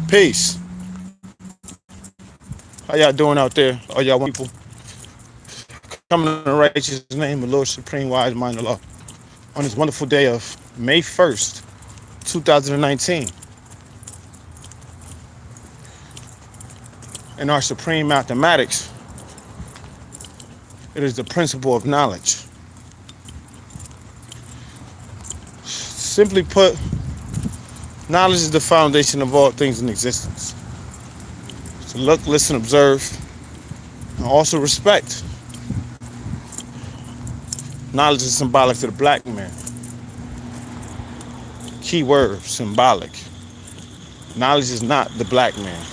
Peace. How y'all doing out there? All y'all people coming in the righteous name of Lord Supreme Wise Mind of Law on this wonderful day of May 1st, 2019. In our supreme mathematics, it is the principle of knowledge. Simply put, knowledge is the foundation of all things in existence. So look, listen, observe, and also respect. Knowledge is symbolic to the black man. Key word, symbolic. Knowledge is not the black man.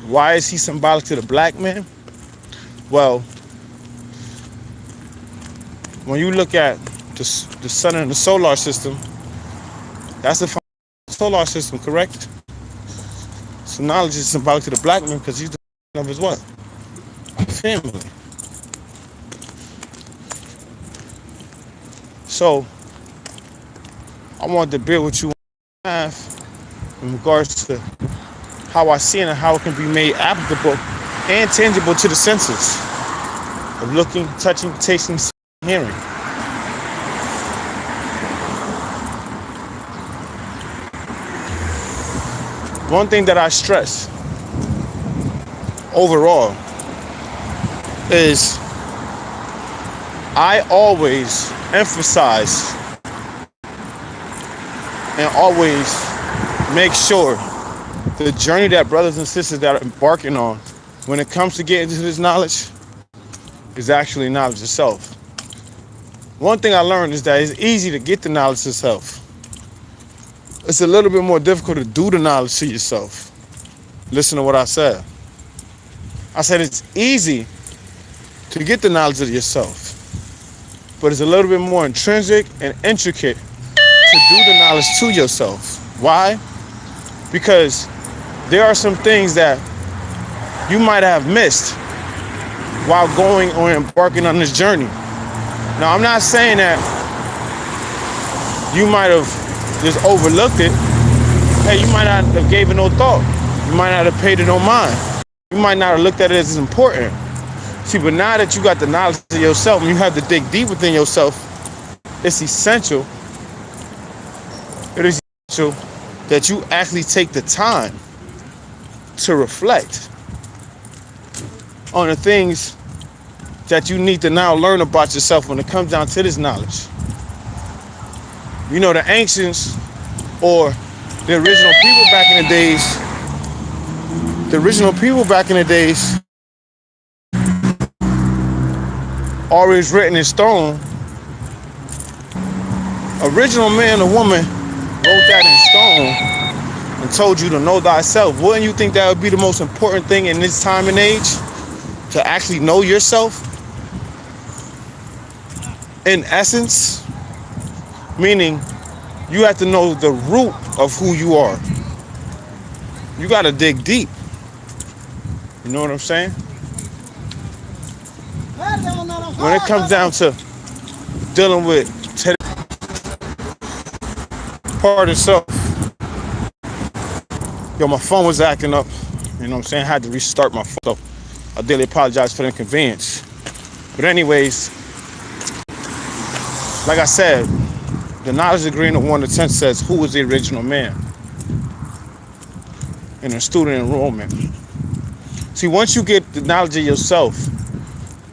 Why is he symbolic to the black man? Well, when you look at the sun and the solar system, that's the solar system, correct? So knowledge is symbolic to the black man because he's the of his what? Family. So I wanted to build with you in regards to how I see it and how it can be made applicable and tangible to the senses of looking, touching, tasting, hearing. One thing that I stress overall is I always emphasize and always make sure the journey that brothers and sisters that are embarking on when it comes to getting to this knowledge is actually knowledge itself. One thing I learned is that it's easy to get the knowledge itself. It's a little bit more difficult to do the knowledge to yourself. Listen to what I said. I said it's easy to get the knowledge of yourself, but it's a little bit more intrinsic and intricate to do the knowledge to yourself. Why? Because there are some things that you might have missed while going or embarking on this journey. Now, I'm not saying that you might have just overlooked it. Hey, you might not have gave it no thought. You might not have paid it no mind. You might not have looked at it as important. See, but now that you got the knowledge of yourself and you have to dig deep within yourself, it's essential. It is essential that you actually take the time to reflect on the things that you need to now learn about yourself when it comes down to this knowledge. You know, the ancients or the original people back in the days, always written in stone. Original man or woman wrote that in stone and told you to know thyself. Wouldn't you think that would be the most important thing in this time and age? To actually know yourself? In essence, meaning you have to know the root of who you are. You got to dig deep. You know what I'm saying? When it comes down to dealing with part of self, yo, my phone was acting up. You know what I'm saying? I had to restart my phone. So I daily apologize for the inconvenience. But anyways, like I said, the knowledge degree in 1 to 10 says who was the original man in a student enrollment. See, once you get the knowledge of yourself,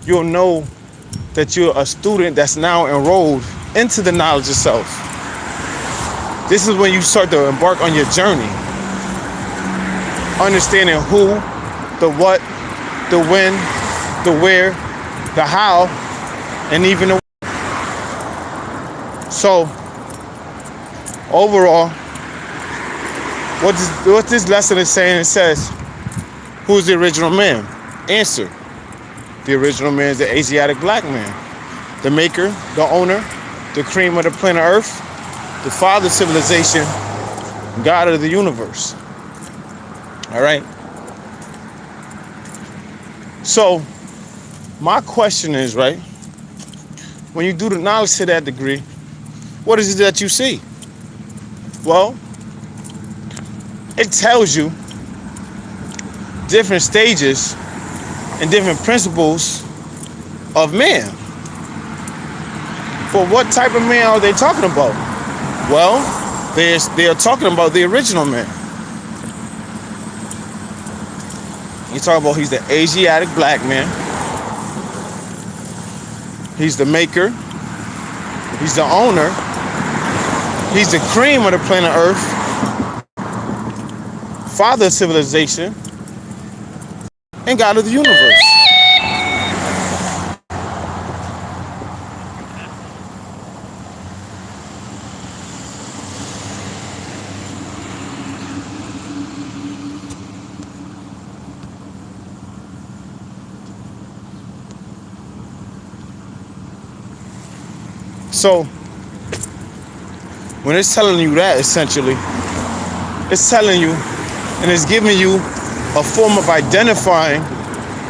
you'll know that you're a student that's now enrolled into the knowledge itself. This is when you start to embark on your journey. Understanding who, the what, the when, the where, the how, and even the. So, overall, what this lesson is saying, it says, who's the original man? Answer. The original man is the Asiatic black man. The maker, the owner, the cream of the planet Earth, the father civilization, God of the universe. All right? So, my question is, right, when you do the knowledge to that degree, what is it that you see? Well, It tells you different stages and different principles of man. For what type of man are they talking about? Well, they are talking about the original man. You talk about he's the Asiatic black man. He's the maker. He's the owner. He's the cream of the planet Earth. Father of civilization. And God of the universe. So, when it's telling you that, essentially, it's telling you and it's giving you a form of identifying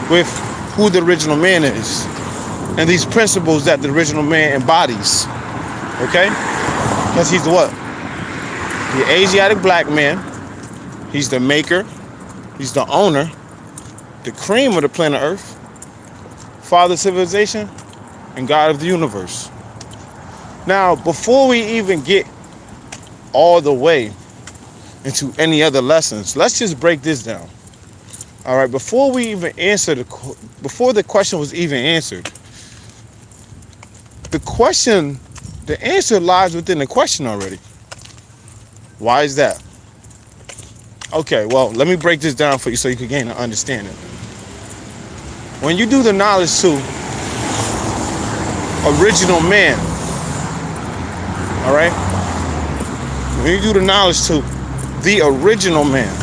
with who the original man is and these principles that the original man embodies. Okay? Because he's what? The Asiatic black man. He's the maker. He's the owner. The cream of the planet Earth. Father of civilization and God of the universe. Now, before we even get all the way into any other lessons, let's just break this down. All right, before we even answer before the question was even answered, the answer lies within the question already. Why is that? Okay, well, let me break this down for you so you can gain an understanding. When you do the knowledge to original man, all right? When you do the knowledge to the original man,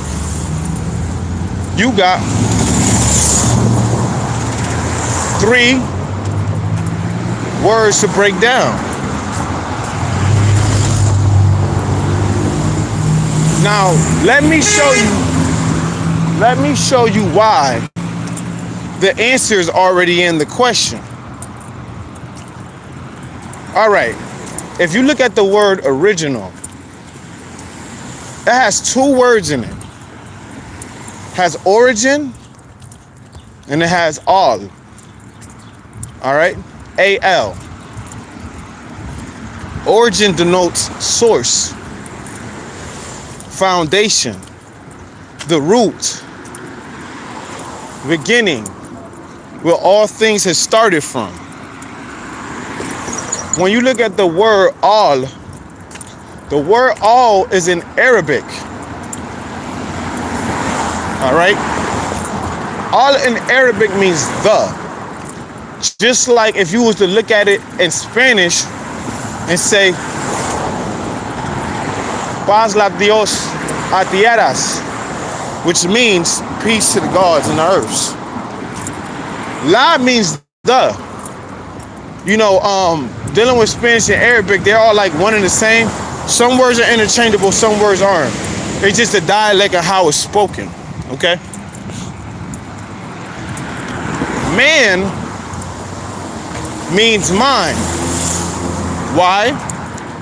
you got 3 words to break down. Now, let me show you why the answer is already in the question. All right. If you look at the word original, it has 2 words in it. It has origin and it has all. All right? A-L. Origin denotes source, foundation, the root, beginning, where all things have started from. When you look at the word all is in Arabic. All right? All in Arabic means the. Just like if you was to look at it in Spanish and say, Paz la Dios a tierras, which means peace to the gods and the earths. La means the. You know, dealing with Spanish and Arabic, they're all like one and the same. Some words are interchangeable, some words aren't. It's just a dialect of how it's spoken, okay? Man means mind. Why?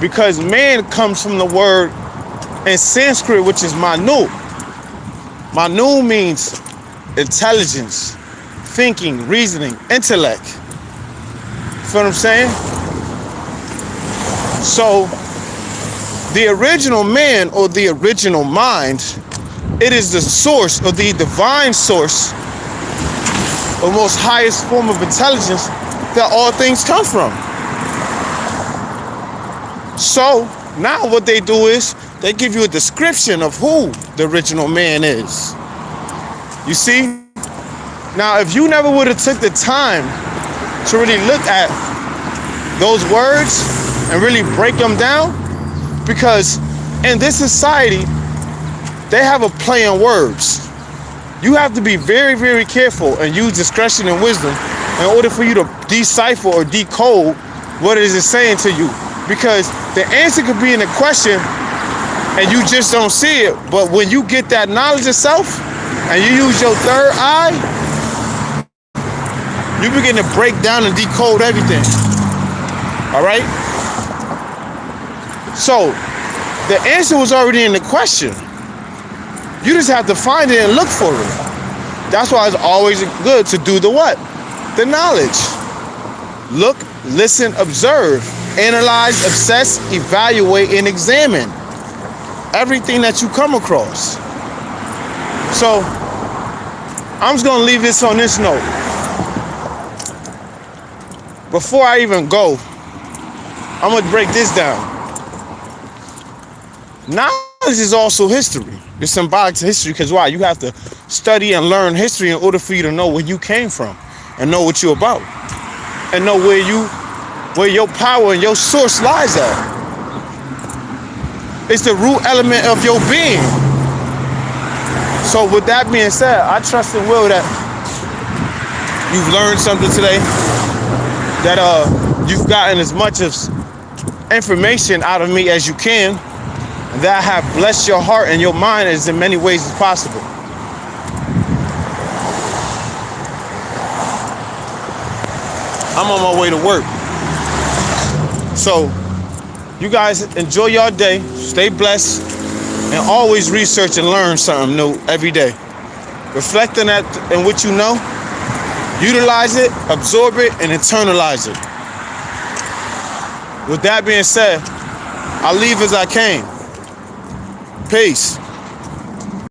Because man comes from the word in Sanskrit, which is manu. Manu means intelligence, thinking, reasoning, intellect. Feel what I'm saying? So, the original man or the original mind, it is the source or the divine source or most highest form of intelligence that all things come from. So, now what they do is they give you a description of who the original man is. You see? Now, if you never would have took the time to really look at those words and really break them down, because in this society they have a play on words. You have to be very, very careful and use discretion and wisdom in order for you to decipher or decode what it is saying to you, because the answer could be in the question and you just don't see it. But when you get that knowledge itself and you use your third eye, you begin to break down and decode everything. All right? So, the answer was already in the question. You just have to find it and look for it. That's why it's always good to do the what? The knowledge. Look, listen, observe, analyze, obsess, evaluate, and examine everything that you come across. So, I'm just going to leave this on this note. Before I even go, I'm going to break this down. Knowledge is also history. It's symbolic to history because why? You have to study and learn history in order for you to know where you came from and know what you're about and know where your power and your source lies at. It's the root element of your being. So with that being said, I trust and will that you've learned something today, that you've gotten as much of information out of me as you can, and that I have blessed your heart and your mind as in many ways as possible. I'm on my way to work. So you guys enjoy your day, stay blessed, and always research and learn something new every day. Reflect on that and what you know, utilize it, absorb it, and internalize it. With that being said, I'll leave as I came. Peace.